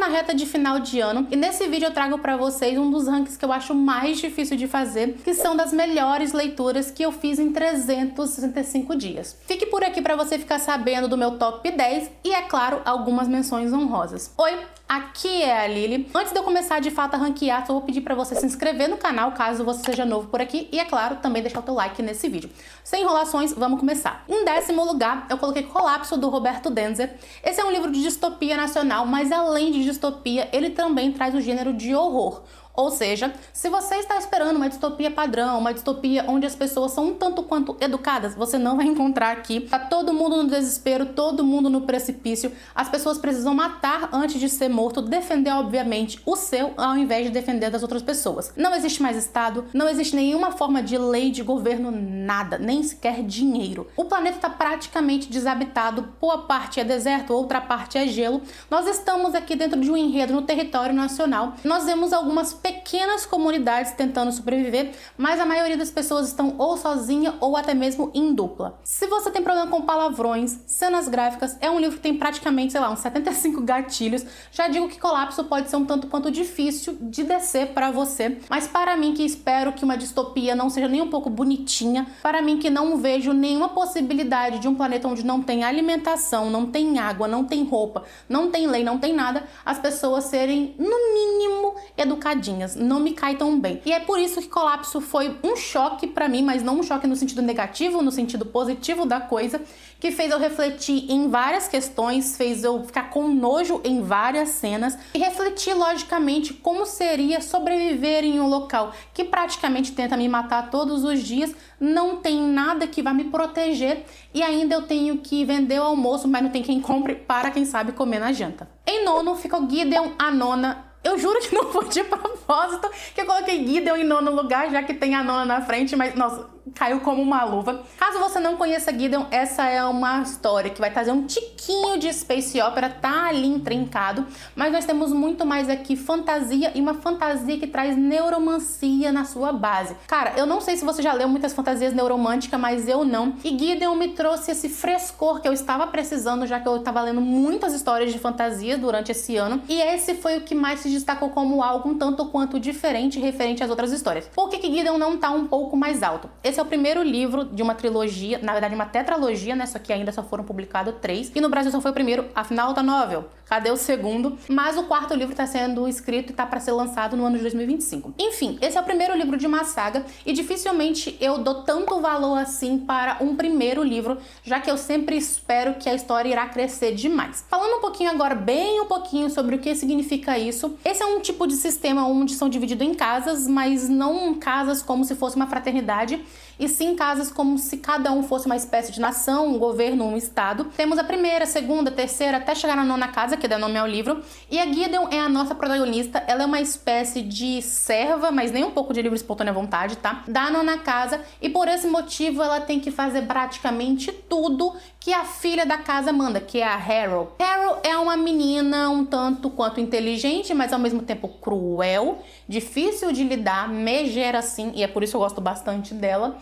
na reta de final de ano e nesse vídeo eu trago pra vocês um dos rankings que eu acho mais difícil de fazer, que são das melhores leituras que eu fiz em 365 dias. Fique por aqui pra você ficar sabendo do meu top 10 e, é claro, algumas menções honrosas. Oi, aqui é a Lili. Antes de eu começar de fato a ranquear, só vou pedir pra você se inscrever no canal caso você seja novo por aqui e, é claro, também deixar o teu like nesse vídeo. Sem enrolações, vamos começar. Em 10º lugar, eu coloquei Colapso, do Roberto Denzer. Esse é um livro de distopia nacional, mas além de distopia, ele também traz o gênero de horror. Ou seja, se você está esperando uma distopia padrão, uma distopia onde as pessoas são um tanto quanto educadas, você não vai encontrar aqui. Tá todo mundo no desespero, todo mundo no precipício. As pessoas precisam matar antes de ser morto, defender, obviamente, o seu, ao invés de defender das outras pessoas. Não existe mais Estado, não existe nenhuma forma de lei, de governo, nada, nem sequer dinheiro. O planeta está praticamente desabitado, boa parte é deserto, outra parte é gelo. Nós estamos aqui dentro de um enredo no território nacional. Nós vemos algumas pequenas comunidades tentando sobreviver, mas a maioria das pessoas estão ou sozinha ou até mesmo em dupla. Se você tem problema com palavrões, cenas gráficas, é um livro que tem praticamente, sei lá, uns 75 gatilhos. Já digo que Colapso pode ser um tanto quanto difícil de descer para você, mas para mim que espero que uma distopia não seja nem um pouco bonitinha, para mim que não vejo nenhuma possibilidade de um planeta onde não tem alimentação, não tem água, não tem roupa, não tem lei, não tem nada, as pessoas serem, no mínimo, educadinhas. Não me cai tão bem. E é por isso que Colapso foi um choque pra mim, mas não um choque no sentido negativo, no sentido positivo da coisa, que fez eu refletir em várias questões, fez eu ficar com nojo em várias cenas e refletir logicamente como seria sobreviver em um local que praticamente tenta me matar todos os dias, não tem nada que vai me proteger e ainda eu tenho que vender o almoço, mas não tem quem compre para quem sabe comer na janta. Em 9º ficou Gideon, a Nona. Eu juro que não foi de propósito que eu coloquei Gideon em 9º lugar, já que tem a Nona na frente, mas, nossa, caiu como uma luva. Caso você não conheça Gideon, essa é uma história que vai trazer um tiquinho de space opera, tá ali intrincado, mas nós temos muito mais aqui fantasia e uma fantasia que traz neuromancia na sua base. Cara, eu não sei se você já leu muitas fantasias neuromânticas, mas eu não. E Gideon me trouxe esse frescor que eu estava precisando, já que eu estava lendo muitas histórias de fantasia durante esse ano, e esse foi o que mais se destacou como algo um tanto quanto diferente referente às outras histórias. Por que Gideon não tá um pouco mais alto? Esse é o primeiro livro de uma trilogia, na verdade uma tetralogia, né? Só que ainda só foram publicados 3. E no Brasil só foi o primeiro, afinal da novel. Cadê o segundo? Mas o 4º livro tá sendo escrito e tá para ser lançado no ano de 2025. Enfim, esse é o primeiro livro de uma saga e dificilmente eu dou tanto valor assim para um primeiro livro, já que eu sempre espero que a história irá crescer demais. Falando um pouquinho agora, bem um pouquinho sobre o que significa isso. Esse é um tipo de sistema onde são divididos em casas, mas não casas como se fosse uma fraternidade, e sim casas como se cada um fosse uma espécie de nação, um governo, um estado. Temos a primeira, segunda, terceira, até chegar na 9ª casa, que dá nome ao livro. E a Gideon é a nossa protagonista. Ela é uma espécie de serva, mas nem um pouco de livre espontânea vontade, tá? Da 9ª casa, e por esse motivo ela tem que fazer praticamente tudo que a filha da casa manda, que é a Harrow. Harrow é uma menina um tanto quanto inteligente, mas ao mesmo tempo cruel, difícil de lidar, megera assim, e é por isso que eu gosto bastante dela.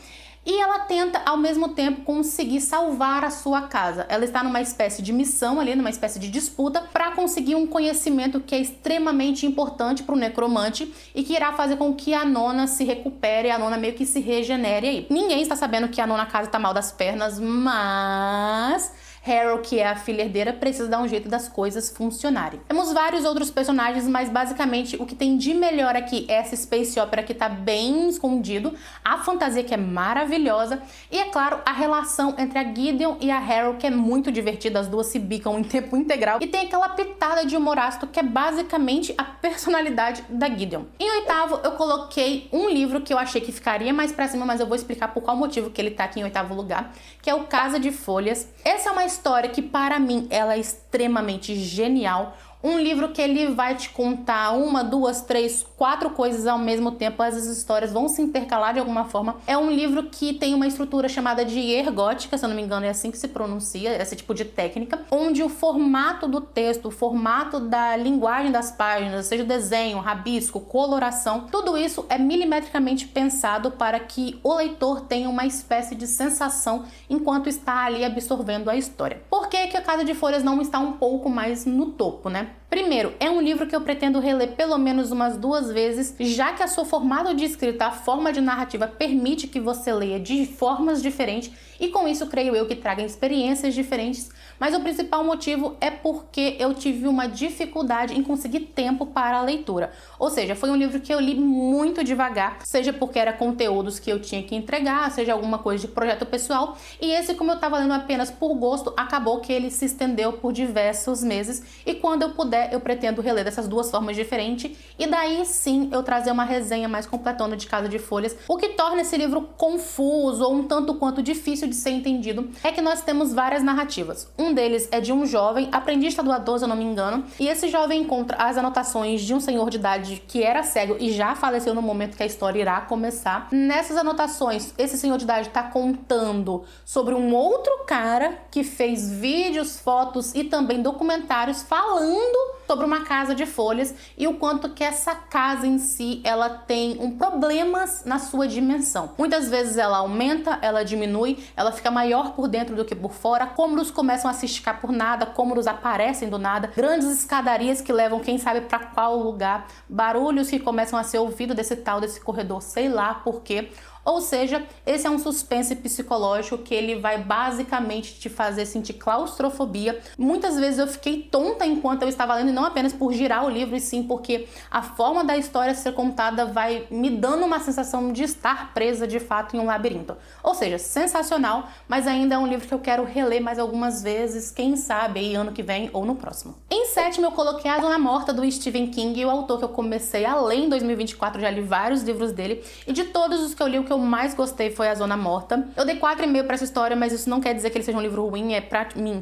E ela tenta, ao mesmo tempo, conseguir salvar a sua casa. Ela está numa espécie de missão ali, numa espécie de disputa, para conseguir um conhecimento que é extremamente importante para o necromante e que irá fazer com que a Nona se recupere, a Nona meio que se regenere aí. Ninguém está sabendo que a 9ª casa está mal das pernas, mas Harrow, que é a filha herdeira, precisa dar um jeito das coisas funcionarem. Temos vários outros personagens, mas basicamente o que tem de melhor aqui é essa space opera que tá bem escondido, a fantasia que é maravilhosa e, é claro, a relação entre a Gideon e a Harrow, que é muito divertida, as duas se bicam em tempo integral e tem aquela pitada de humor ácido que é basicamente a personalidade da Gideon. Em 8º, eu coloquei um livro que eu achei que ficaria mais pra cima, mas eu vou explicar por qual motivo que ele tá aqui em 8º lugar, que é o Casa de Folhas. Essa é uma história que, para mim, ela é extremamente genial. Um livro que ele vai te contar 1, 2, 3, 4 coisas ao mesmo tempo, as histórias vão se intercalar de alguma forma. É um livro que tem uma estrutura chamada de ergótica, se eu não me engano é assim que se pronuncia, esse tipo de técnica, onde o formato do texto, o formato da linguagem das páginas, seja desenho, rabisco, coloração, tudo isso é milimetricamente pensado para que o leitor tenha uma espécie de sensação enquanto está ali absorvendo a história. Por que que a Casa de Folhas não está um pouco mais no topo, né? Primeiro, é um livro que eu pretendo reler pelo menos umas 2 vezes, já que a sua formato de escrita, a forma de narrativa permite que você leia de formas diferentes e com isso creio eu que traga experiências diferentes, mas o principal motivo é porque eu tive uma dificuldade em conseguir tempo para a leitura. Ou seja, foi um livro que eu li muito devagar, seja porque era conteúdos que eu tinha que entregar, seja alguma coisa de projeto pessoal, e esse, como eu estava lendo apenas por gosto, acabou que ele se estendeu por diversos meses, e quando eu puder eu pretendo reler dessas 2 formas diferentes e daí sim eu trazer uma resenha mais completona de Casa de Folhas. O que torna esse livro confuso ou um tanto quanto difícil de ser entendido é que nós temos várias narrativas. Um deles é de um jovem, aprendiz tatuador, se eu não me engano, e esse jovem encontra as anotações de um senhor de idade que era cego e já faleceu no momento que a história irá começar. Nessas anotações, esse senhor de idade está contando sobre um outro cara que fez vídeos, fotos e também documentários falando sobre uma casa de folhas e o quanto que essa casa em si, ela tem problemas na sua dimensão. Muitas vezes ela aumenta, ela diminui, ela fica maior por dentro do que por fora, cômodos começam a se esticar por nada, cômodos aparecem do nada, grandes escadarias que levam quem sabe para qual lugar, barulhos que começam a ser ouvidos desse corredor, sei lá por quê. Ou seja, esse é um suspense psicológico que ele vai basicamente te fazer sentir claustrofobia. Muitas vezes eu fiquei tonta enquanto eu estava lendo, e não apenas por girar o livro, e sim porque a forma da história ser contada vai me dando uma sensação de estar presa de fato em um labirinto. Ou seja, sensacional, mas ainda é um livro que eu quero reler mais algumas vezes, quem sabe aí ano que vem ou no próximo. Em 7º eu coloquei A Zona Morta, do Stephen King, e o autor que eu comecei a ler em 2024, já li vários livros dele, e de todos os que eu li, o que eu mais gostei foi A Zona Morta. Eu dei 4,5 para essa história, mas isso não quer dizer que ele seja um livro ruim, é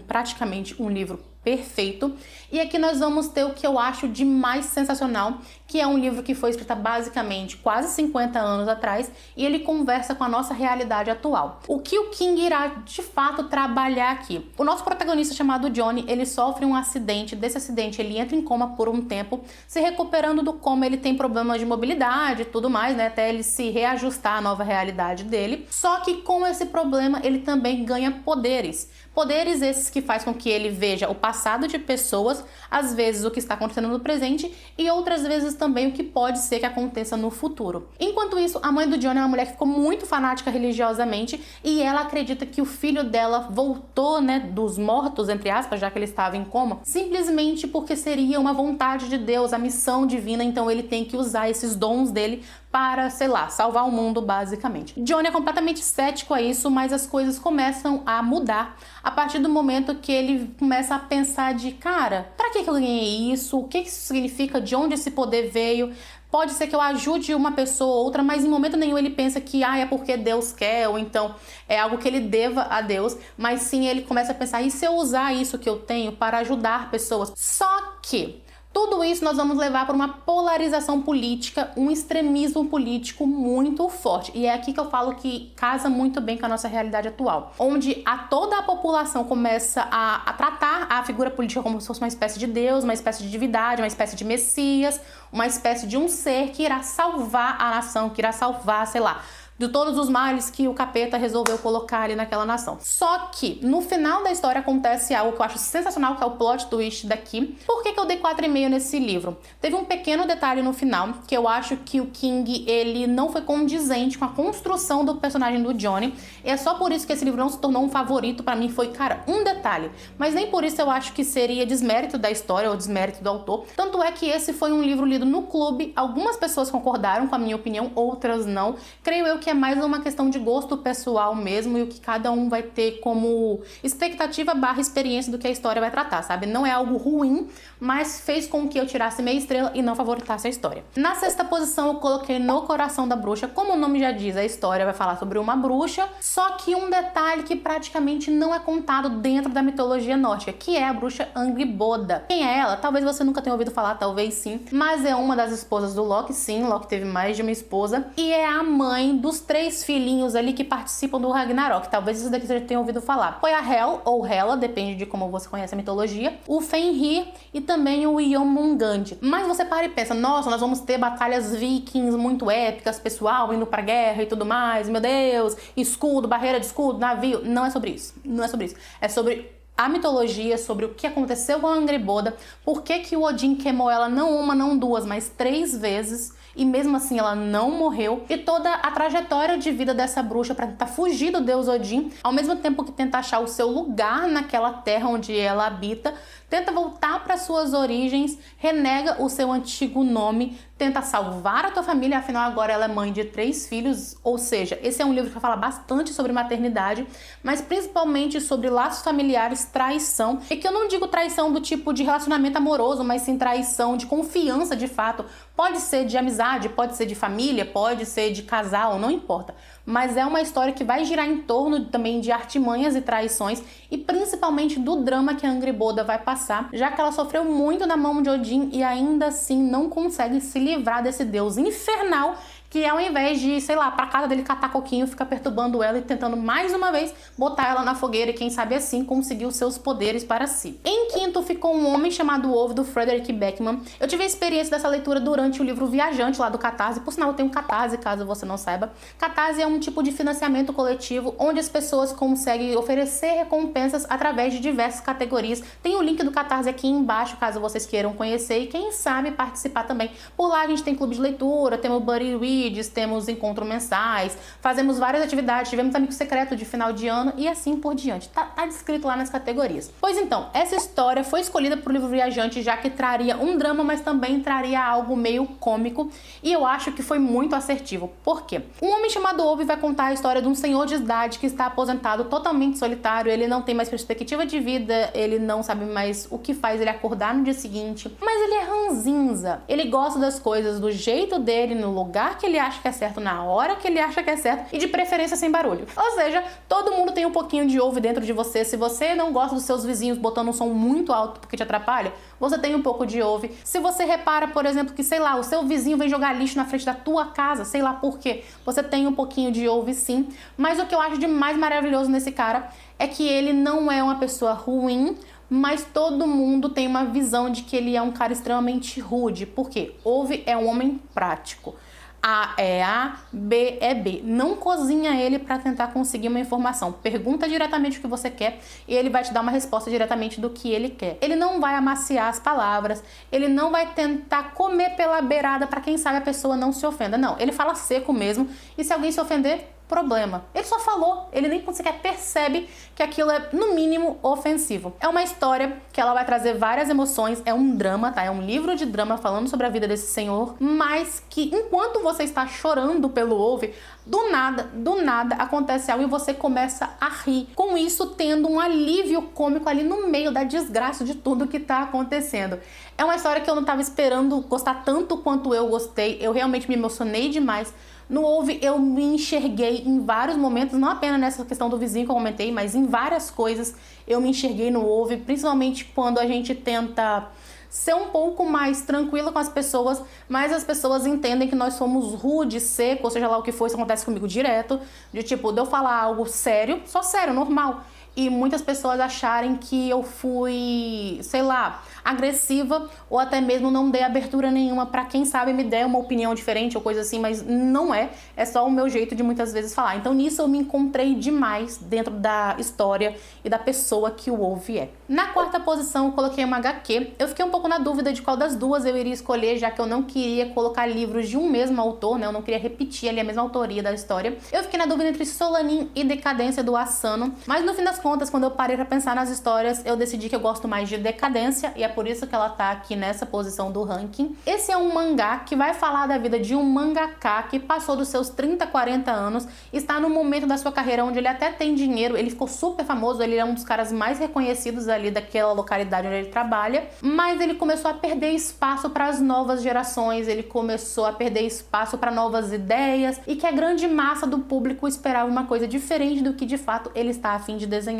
praticamente um livro perfeito. E aqui nós vamos ter o que eu acho de mais sensacional, que é um livro que foi escrito basicamente quase 50 anos atrás e ele conversa com a nossa realidade atual. O que o King irá de fato trabalhar aqui? O nosso protagonista, chamado Johnny, ele sofre um acidente. Desse acidente ele entra em coma por um tempo, se recuperando do coma. Ele tem problemas de mobilidade e tudo mais, né, até ele se reajustar à nova realidade dele. Só que com esse problema ele também ganha poderes. Poderes esses que faz com que ele veja o passado de pessoas, às vezes o que está acontecendo no presente e outras vezes também o que pode ser que aconteça no futuro. Enquanto isso, a mãe do Johnny é uma mulher que ficou muito fanática religiosamente e ela acredita que o filho dela voltou, né, dos mortos, entre aspas, já que ele estava em coma, simplesmente porque seria uma vontade de Deus, a missão divina, então ele tem que usar esses dons dele para, sei lá, salvar o mundo, basicamente. Johnny é completamente cético a isso, mas as coisas começam a mudar a partir do momento que ele começa a pensar de, cara, pra que eu ganhei isso? O que isso significa? De onde esse poder veio? Pode ser que eu ajude uma pessoa ou outra, mas em momento nenhum ele pensa que é porque Deus quer, ou então é algo que ele deva a Deus, mas sim ele começa a pensar, e se eu usar isso que eu tenho para ajudar pessoas? Só que tudo isso nós vamos levar para uma polarização política, um extremismo político muito forte. E é aqui que eu falo que casa muito bem com a nossa realidade atual, onde toda a população começa a tratar a figura política como se fosse uma espécie de Deus, uma espécie de divindade, uma espécie de Messias, uma espécie de um ser que irá salvar a nação, que irá salvar, sei lá, de todos os males que o capeta resolveu colocar ali naquela nação. Só que no final da história acontece algo que eu acho sensacional, que é o plot twist daqui. Por que eu dei 4,5 nesse livro? Teve um pequeno detalhe no final, que eu acho que o King, ele não foi condizente com a construção do personagem do Johnny, e é só por isso que esse livro não se tornou um favorito pra mim. Foi, cara, um detalhe, mas nem por isso eu acho que seria desmérito da história ou desmérito do autor. Tanto é que esse foi um livro lido no clube, algumas pessoas concordaram com a minha opinião, outras não. Creio eu que é mais uma questão de gosto pessoal mesmo e o que cada um vai ter como expectativa / experiência do que a história vai tratar, sabe? Não é algo ruim, mas fez com que eu tirasse meia estrela e não favoritasse a história. Na 6ª posição eu coloquei No Coração da Bruxa. Como o nome já diz, a história vai falar sobre uma bruxa, só que um detalhe que praticamente não é contado dentro da mitologia nórdica, que é a bruxa Angrboda. Quem é ela? Talvez você nunca tenha ouvido falar, talvez sim, mas é uma das esposas do Loki. Sim, Loki teve mais de uma esposa e é a mãe dos 3 filhinhos ali que participam do Ragnarok. Talvez isso daqui você já tenha ouvido falar. Foi a Hel, ou Hela, depende de como você conhece a mitologia, o Fenrir e também o Jormungand. Mas você para e pensa, nossa, nós vamos ter batalhas vikings muito épicas, pessoal indo pra guerra e tudo mais, meu Deus, escudo, barreira de escudo, navio. Não é sobre isso. Não é sobre isso. É sobre a mitologia, sobre o que aconteceu com a Angrboda, por que o Odin queimou ela não uma, não duas, mas 3 vezes, e mesmo assim ela não morreu, e toda a trajetória de vida dessa bruxa para tentar fugir do deus Odin, ao mesmo tempo que tenta achar o seu lugar naquela terra onde ela habita, tenta voltar para suas origens, renega o seu antigo nome, tenta salvar a tua família, afinal agora ela é mãe de 3 filhos, ou seja, esse é um livro que fala bastante sobre maternidade, mas principalmente sobre laços familiares, traição, e que eu não digo traição do tipo de relacionamento amoroso, mas sim traição de confiança de fato, pode ser de amizade, pode ser de família, pode ser de casal, não importa, mas é uma história que vai girar em torno também de artimanhas e traições, e principalmente do drama que a Angrboda vai passar, já que ela sofreu muito na mão de Odin e ainda assim não consegue se livrar desse deus infernal que ao invés de, sei lá, pra casa dele catar coquinho, fica perturbando ela e tentando mais uma vez botar ela na fogueira e quem sabe assim conseguir os seus poderes para si. Em quinto ficou Um Homem Chamado Ove, do Frederick Backman. Eu tive a experiência dessa leitura durante o livro Viajante, lá do Catarse. Por sinal, eu tenho um Catarse, caso você não saiba. Catarse é um tipo de financiamento coletivo onde as pessoas conseguem oferecer recompensas através de diversas categorias. Tem o link do Catarse aqui embaixo, caso vocês queiram conhecer e quem sabe participar também. Por lá a gente tem clube de leitura, temos Buddy Read, temos encontros mensais, fazemos várias atividades, tivemos amigo secreto de final de ano e assim por diante. Tá descrito lá nas categorias. Pois então, essa história foi escolhida para o livro Viajante, já que traria um drama, mas também traria algo meio cômico, e eu acho que foi muito assertivo. Por quê? Um Homem Chamado Ove vai contar a história de um senhor de idade que está aposentado, totalmente solitário, ele não tem mais perspectiva de vida, ele não sabe mais o que faz ele acordar no dia seguinte, mas ele é ranzinza, ele gosta das coisas do jeito dele, no lugar que ele acha que é certo, na hora que ele acha que é certo e de preferência sem barulho. Ou seja, todo mundo tem um pouquinho de Ove dentro de você. Se você não gosta dos seus vizinhos botando um som muito alto porque te atrapalha, você tem um pouco de Ove. Se você repara, por exemplo, que, sei lá, o seu vizinho vem jogar lixo na frente da tua casa, sei lá por quê, você tem um pouquinho de Ove sim. Mas o que eu acho de mais maravilhoso nesse cara é que ele não é uma pessoa ruim, mas todo mundo tem uma visão de que ele é um cara extremamente rude. Por quê? Ove é um homem prático. A é A, B é B. Não cozinha ele para tentar conseguir uma informação. Pergunta diretamente o que você quer e ele vai te dar uma resposta diretamente do que ele quer. Ele não vai amaciar as palavras, ele não vai tentar comer pela beirada para quem sabe a pessoa não se ofenda. Não, ele fala seco mesmo e se alguém se ofender, problema. Ele só falou, ele nem sequer percebe que aquilo é, no mínimo, ofensivo. É uma história que ela vai trazer várias emoções, é um drama, tá? É um livro de drama falando sobre a vida desse senhor, mas que enquanto você está chorando pelo Ove, do nada acontece algo e você começa a rir. Com isso, tendo um alívio cômico ali no meio da desgraça de tudo que tá acontecendo. É uma história que eu não tava esperando gostar tanto quanto eu gostei, eu realmente me emocionei demais. No Ove eu me enxerguei em vários momentos, não apenas nessa questão do vizinho que eu comentei, mas em várias coisas eu me enxerguei no Ove, principalmente quando a gente tenta ser um pouco mais tranquila com as pessoas, mas as pessoas entendem que nós somos rudes, secos, ou seja lá o que for, isso acontece comigo direto, de tipo, de eu falar algo sério, só sério, normal, e muitas pessoas acharem que eu fui, sei lá, agressiva ou até mesmo não dei abertura nenhuma para quem sabe me der uma opinião diferente ou coisa assim, mas não é só o meu jeito de muitas vezes falar. Então nisso eu me encontrei demais dentro da história e da pessoa que o Ove é. Na quarta posição eu coloquei uma HQ, eu fiquei um pouco na dúvida de qual das duas eu iria escolher, já que eu não queria colocar livros de um mesmo autor, né? Eu não queria repetir ali a mesma autoria da história. Eu fiquei na dúvida entre Solanin e Decadência, do Asano, mas no fim das contas, quando eu parei pra pensar nas histórias, eu decidi que eu gosto mais de Decadência e é por isso que ela tá aqui nessa posição do ranking. Esse é um mangá que vai falar da vida de um mangaka que passou dos seus 30, 40 anos, está no momento da sua carreira onde ele até tem dinheiro, ele ficou super famoso, ele é um dos caras mais reconhecidos ali daquela localidade onde ele trabalha, mas ele começou a perder espaço para as novas gerações, ele começou a perder espaço para novas ideias e que a grande massa do público esperava uma coisa diferente do que de fato ele está a fim de desenhar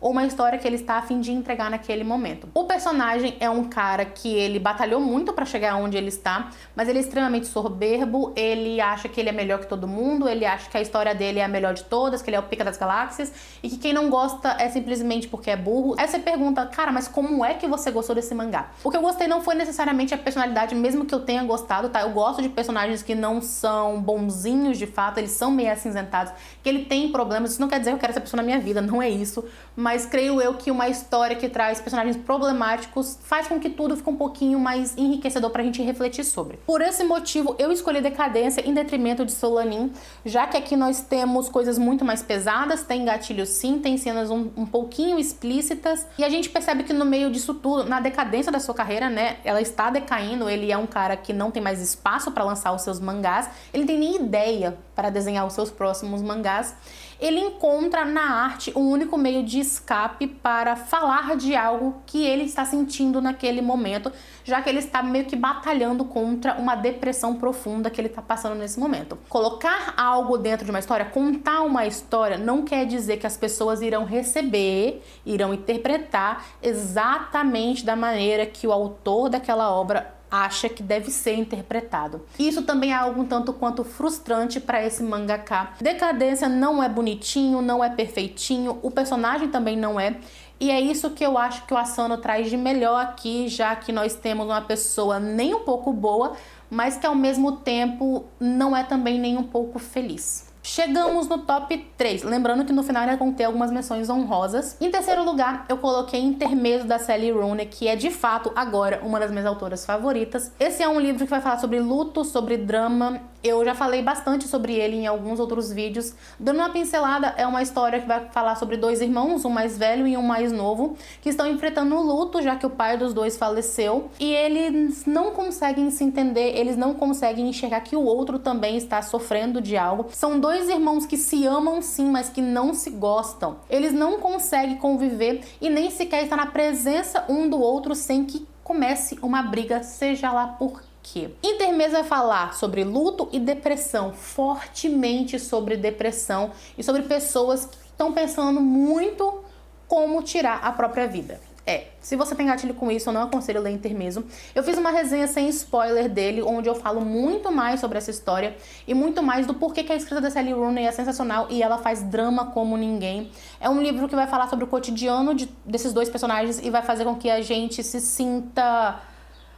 ou uma história que ele está a fim de entregar naquele momento. O personagem personagem é um cara que ele batalhou muito pra chegar onde ele está, mas ele é extremamente soberbo, ele acha que ele é melhor que todo mundo, ele acha que a história dele é a melhor de todas, que ele é o pica das galáxias, e que quem não gosta é simplesmente porque é burro. Aí você pergunta, cara, mas como é que você gostou desse mangá? O que eu gostei não foi necessariamente a personalidade, mesmo que eu tenha gostado, tá? Eu gosto de personagens que não são bonzinhos de fato, eles são meio acinzentados, que ele tem problemas. Isso não quer dizer que eu quero essa pessoa na minha vida, não é isso, mas creio eu que uma história que traz personagens problemáticos faz com que tudo fique um pouquinho mais enriquecedor pra gente refletir sobre. Por esse motivo, eu escolhi Decadência em detrimento de Solanin, já que aqui nós temos coisas muito mais pesadas, tem gatilho sim, tem cenas um pouquinho explícitas, e a gente percebe que no meio disso tudo, na decadência da sua carreira, né, ela está decaindo, ele é um cara que não tem mais espaço pra lançar os seus mangás, ele não tem nem ideia para desenhar os seus próximos mangás, ele encontra na arte um único meio de escape para falar de algo que ele está sentindo naquele momento, já que ele está meio que batalhando contra uma depressão profunda que ele está passando nesse momento. Colocar algo dentro de uma história, contar uma história, não quer dizer que as pessoas irão receber, irão interpretar exatamente da maneira que o autor daquela obra acha que deve ser interpretado. Isso também é algo um tanto quanto frustrante para esse mangaka. Decadência não é bonitinho, não é perfeitinho, o personagem também não é. E é isso que eu acho que o Asano traz de melhor aqui, já que nós temos uma pessoa nem um pouco boa, mas que ao mesmo tempo não é também nem um pouco feliz. Chegamos no top 3, lembrando que no final ainda vão ter algumas menções honrosas. Em terceiro lugar, eu coloquei Intermezzo da Sally Rooney, que é de fato agora uma das minhas autoras favoritas. Esse é um livro que vai falar sobre luto, sobre drama. Eu já falei bastante sobre ele em alguns outros vídeos. Dando uma pincelada, é uma história que vai falar sobre dois irmãos, um mais velho e um mais novo, que estão enfrentando o luto, já que o pai dos dois faleceu. E eles não conseguem se entender, eles não conseguem enxergar que o outro também está sofrendo de algo. São dois irmãos que se amam sim, mas que não se gostam. Eles não conseguem conviver e nem sequer estar na presença um do outro sem que comece uma briga, seja lá por quê. Intermezzo vai falar sobre luto e depressão, fortemente sobre depressão e sobre pessoas que estão pensando muito como tirar a própria vida. Se você tem gatilho com isso, eu não aconselho ler Intermezzo. Eu fiz uma resenha sem spoiler dele, onde eu falo muito mais sobre essa história e muito mais do porquê que a escrita da Sally Rooney é sensacional e ela faz drama como ninguém. É um livro que vai falar sobre o cotidiano desses dois personagens e vai fazer com que a gente se sinta...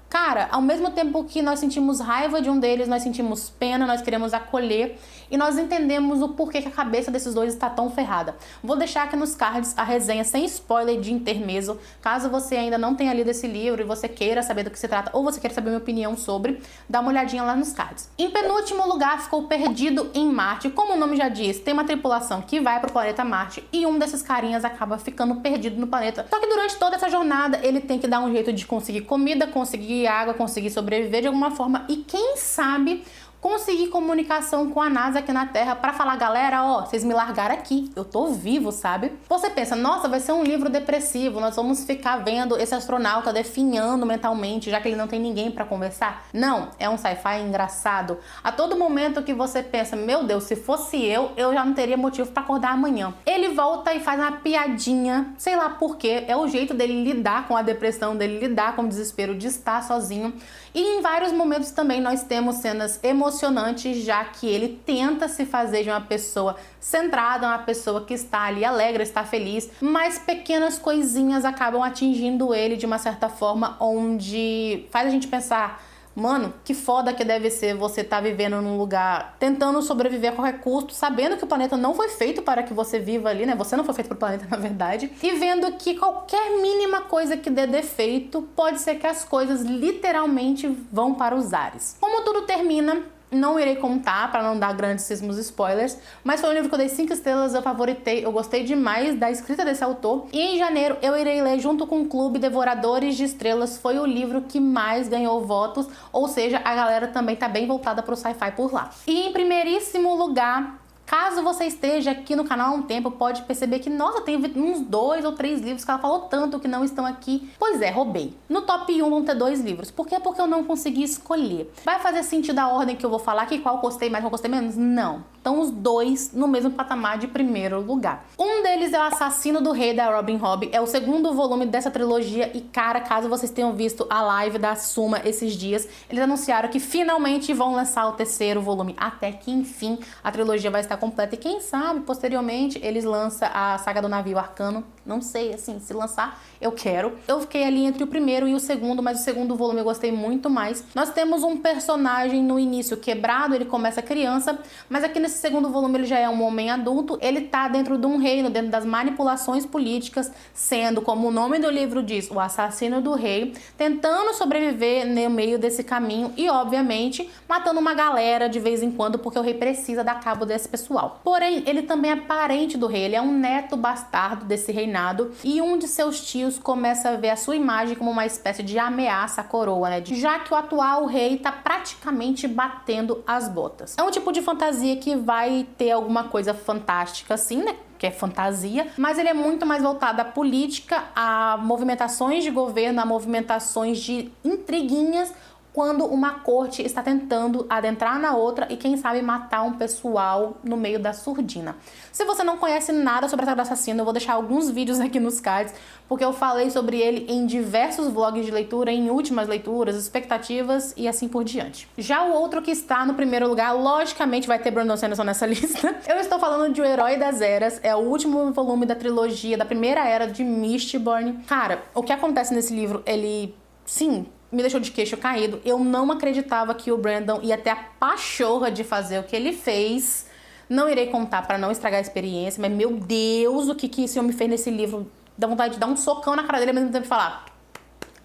Cara, ao mesmo tempo que nós sentimos raiva de um deles, nós sentimos pena, nós queremos acolher e nós entendemos o porquê que a cabeça desses dois está tão ferrada. Vou deixar aqui nos cards a resenha sem spoiler de Intermezzo, caso você ainda não tenha lido esse livro e você queira saber do que se trata ou você queira saber minha opinião sobre, dá uma olhadinha lá nos cards. Em penúltimo lugar ficou Perdido em Marte. Como o nome já diz, tem uma tripulação que vai pro planeta Marte e um desses carinhas acaba ficando perdido no planeta. Só que durante toda essa jornada ele tem que dar um jeito de conseguir comida, conseguir água, conseguir sobreviver de alguma forma e quem sabe conseguir comunicação com a NASA aqui na Terra pra falar, galera, ó, vocês me largaram aqui, eu tô vivo, sabe? Você pensa, nossa, vai ser um livro depressivo, nós vamos ficar vendo esse astronauta definhando mentalmente, já que ele não tem ninguém pra conversar. Não, é um sci-fi engraçado. A todo momento que você pensa, meu Deus, se fosse eu já não teria motivo pra acordar amanhã. Ele volta e faz uma piadinha, sei lá por quê, é o jeito dele lidar com a depressão, dele lidar com o desespero de estar sozinho. E em vários momentos também nós temos cenas emocionantes, já que ele tenta se fazer de uma pessoa centrada, uma pessoa que está ali alegre, está feliz, mas pequenas coisinhas acabam atingindo ele de uma certa forma, onde faz a gente pensar, mano, que foda que deve ser você estar vivendo num lugar, tentando sobreviver a qualquer custo, sabendo que o planeta não foi feito para que você viva ali, né? Você não foi feito pro planeta, na verdade. E vendo que qualquer mínima coisa que dê defeito, pode ser que as coisas literalmente vão para os ares. Como tudo termina, não irei contar para não dar grandíssimos spoilers, mas foi um livro que eu dei 5 estrelas, eu favoritei, eu gostei demais da escrita desse autor. E em janeiro eu irei ler junto com o Clube Devoradores de Estrelas, foi o livro que mais ganhou votos, ou seja, a galera também tá bem voltada pro sci-fi por lá. E em primeiríssimo lugar Caso você esteja aqui no canal há um tempo, pode perceber que, nossa, tem uns 2 ou 3 livros que ela falou tanto que não estão aqui. Pois é, roubei. No top 1 vão ter 2 livros. Por quê? Porque eu não consegui escolher. Vai fazer sentido a ordem que eu vou falar aqui? Qual gostei mais, qual gostei menos? Não. Então os 2 no mesmo patamar de primeiro lugar. Um deles é O Assassino do Rei, da Robin Hobb. É o segundo volume dessa trilogia e, cara, caso vocês tenham visto a live da Suma esses dias, eles anunciaram que finalmente vão lançar o terceiro volume. Até que, enfim, a trilogia vai estar completa. E quem sabe, posteriormente, eles lançam a saga do navio Arcano. Não sei, assim, se lançar, eu quero. Eu fiquei ali entre o primeiro e o segundo, mas o segundo volume eu gostei muito mais. Nós temos um personagem no início quebrado, ele começa criança, mas aqui nesse segundo volume ele já é um homem adulto. Ele tá dentro de um reino, dentro das manipulações políticas, sendo, como o nome do livro diz, o assassino do rei, tentando sobreviver no meio desse caminho e, obviamente, matando uma galera de vez em quando, porque o rei precisa dar cabo desse pessoal. Porém, ele também é parente do rei, ele é um neto bastardo desse reinado, e um de seus tios começa a ver a sua imagem como uma espécie de ameaça à coroa, né? Já que o atual rei tá praticamente batendo as botas. É um tipo de fantasia que vai ter alguma coisa fantástica assim, né? Que é fantasia, mas ele é muito mais voltado à política, a movimentações de governo, a movimentações de intriguinhas, quando uma corte está tentando adentrar na outra e, quem sabe, matar um pessoal no meio da surdina. Se você não conhece nada sobre a Saga do Assassino, eu vou deixar alguns vídeos aqui nos cards, porque eu falei sobre ele em diversos vlogs de leitura, em últimas leituras, expectativas e assim por diante. Já o outro que está no primeiro lugar, logicamente vai ter Brandon Sanderson nessa lista. Eu estou falando de O Herói das Eras, é o último volume da trilogia, da primeira era de Mistborn. Cara, o que acontece nesse livro, ele, sim, me deixou de queixo caído. Eu não acreditava que o Brandon ia ter a pachorra de fazer o que ele fez. Não irei contar para não estragar a experiência, mas, meu Deus, o que esse homem fez nesse livro. Dá vontade de dar um socão na cara dele, ao mesmo tempo de falar,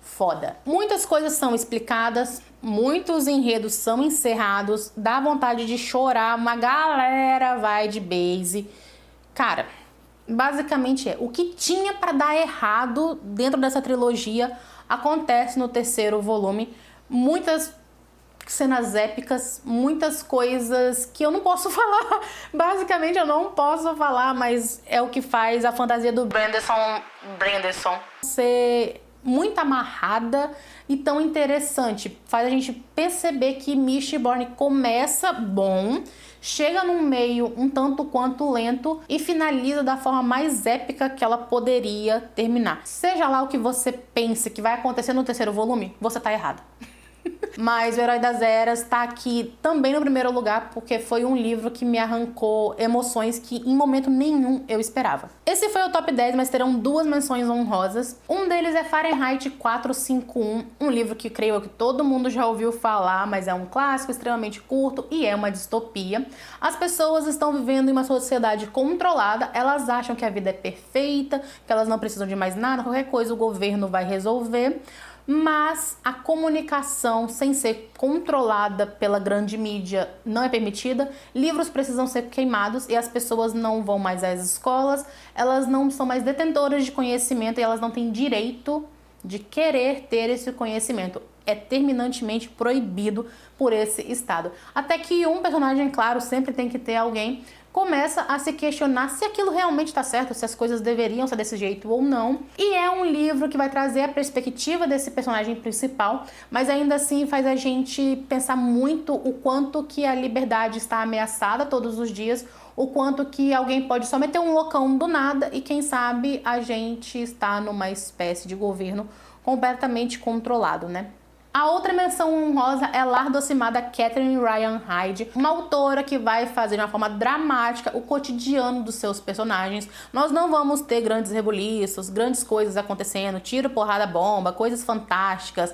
foda. Muitas coisas são explicadas, muitos enredos são encerrados, dá vontade de chorar, uma galera vai de base. Cara, basicamente o que tinha para dar errado dentro dessa trilogia acontece no terceiro volume. Muitas cenas épicas, muitas coisas que eu não posso falar. Basicamente eu não posso falar, mas é o que faz a fantasia do Branderson ser muito amarrada e tão interessante. Faz a gente perceber que Mistborn começa bom, chega num meio um tanto quanto lento e finaliza da forma mais épica que ela poderia terminar. Seja lá o que você pense que vai acontecer no terceiro volume, você tá errado. Mas O Herói das Eras tá aqui também no primeiro lugar, porque foi um livro que me arrancou emoções que em momento nenhum eu esperava. Esse foi o top 10, mas terão 2 menções honrosas. Um deles é Fahrenheit 451, um livro que creio que todo mundo já ouviu falar, mas é um clássico extremamente curto e é uma distopia. As pessoas estão vivendo em uma sociedade controlada, elas acham que a vida é perfeita, que elas não precisam de mais nada, qualquer coisa o governo vai resolver. Mas a comunicação sem ser controlada pela grande mídia não é permitida, livros precisam ser queimados e as pessoas não vão mais às escolas, elas não são mais detentoras de conhecimento e elas não têm direito de querer ter esse conhecimento. É terminantemente proibido por esse estado. Até que um personagem, claro, sempre tem que ter alguém, começa a se questionar se aquilo realmente está certo, se as coisas deveriam ser desse jeito ou não. E é um livro que vai trazer a perspectiva desse personagem principal, mas ainda assim faz a gente pensar muito o quanto que a liberdade está ameaçada todos os dias, o quanto que alguém pode só meter um loucão do nada e quem sabe a gente está numa espécie de governo completamente controlado, né? A outra menção honrosa é Lar Docimar, da Catherine Ryan Hyde, uma autora que vai fazer de uma forma dramática o cotidiano dos seus personagens. Nós não vamos ter grandes rebuliços, grandes coisas acontecendo, tiro, porrada, bomba, coisas fantásticas,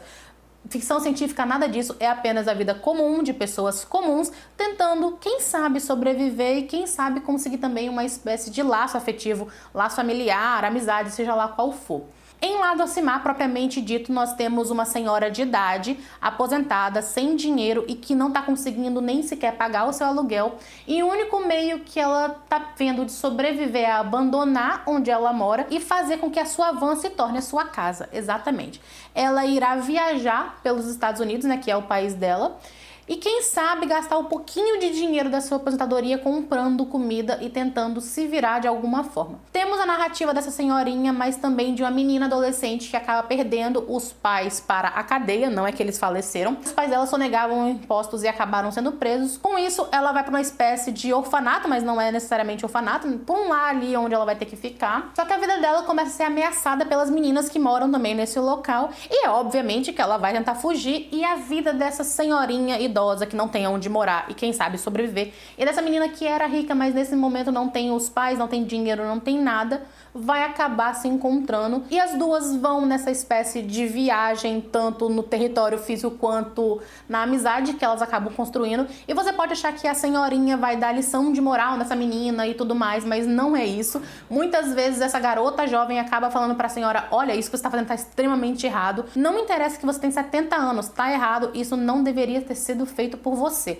ficção científica, nada disso. É apenas a vida comum de pessoas comuns tentando, quem sabe, sobreviver e quem sabe conseguir também uma espécie de laço afetivo, laço familiar, amizade, seja lá qual for. Em Lar Docimar, propriamente dito, nós temos uma senhora de idade, aposentada, sem dinheiro e que não está conseguindo nem sequer pagar o seu aluguel. E o único meio que ela está vendo de sobreviver é abandonar onde ela mora e fazer com que a sua van se torne a sua casa. Exatamente. Ela irá viajar pelos Estados Unidos, né, que é o país dela, e quem sabe gastar um pouquinho de dinheiro da sua aposentadoria comprando comida e tentando se virar de alguma forma. Temos a narrativa dessa senhorinha, mas também de uma menina adolescente que acaba perdendo os pais para a cadeia, não é que eles faleceram. Os pais dela sonegavam impostos e acabaram sendo presos. Com isso, ela vai para uma espécie de orfanato, mas não é necessariamente orfanato, por um lar ali onde ela vai ter que ficar. Só que a vida dela começa a ser ameaçada pelas meninas que moram também nesse local, e é obviamente que ela vai tentar fugir, e a vida dessa senhorinha idosa que não tem onde morar e quem sabe sobreviver, e dessa menina que era rica, mas nesse momento não tem os pais, não tem dinheiro, não tem nada, vai acabar se encontrando, e as duas vão nessa espécie de viagem, tanto no território físico quanto na amizade que elas acabam construindo. E você pode achar que a senhorinha vai dar lição de moral nessa menina e tudo mais, mas não é isso. Muitas vezes essa garota jovem acaba falando pra senhora: olha, isso que você tá fazendo tá extremamente errado, não me interessa que você tem 70 anos, tá errado, isso não deveria ter sido feito por você.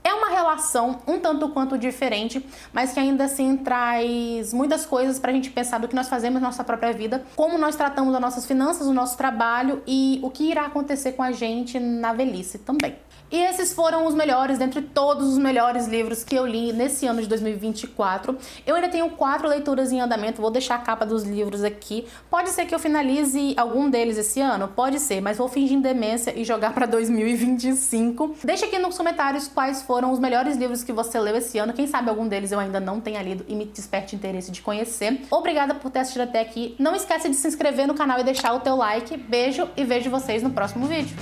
É uma relação um tanto quanto diferente, mas que ainda assim traz muitas coisas pra gente pensar do que nós fazemos na nossa própria vida, como nós tratamos as nossas finanças, o nosso trabalho e o que irá acontecer com a gente na velhice também. E esses foram os melhores, dentre todos os melhores livros que eu li nesse ano de 2024. Eu ainda tenho 4 leituras em andamento, vou deixar a capa dos livros aqui. Pode ser que eu finalize algum deles esse ano? Pode ser, mas vou fingir demência e jogar pra 2025. Deixa aqui nos comentários quais foram os melhores livros que você leu esse ano. Quem sabe algum deles eu ainda não tenha lido e me desperte interesse de conhecer. Obrigada por ter assistido até aqui. Não esquece de se inscrever no canal e deixar o teu like. Beijo e vejo vocês no próximo vídeo.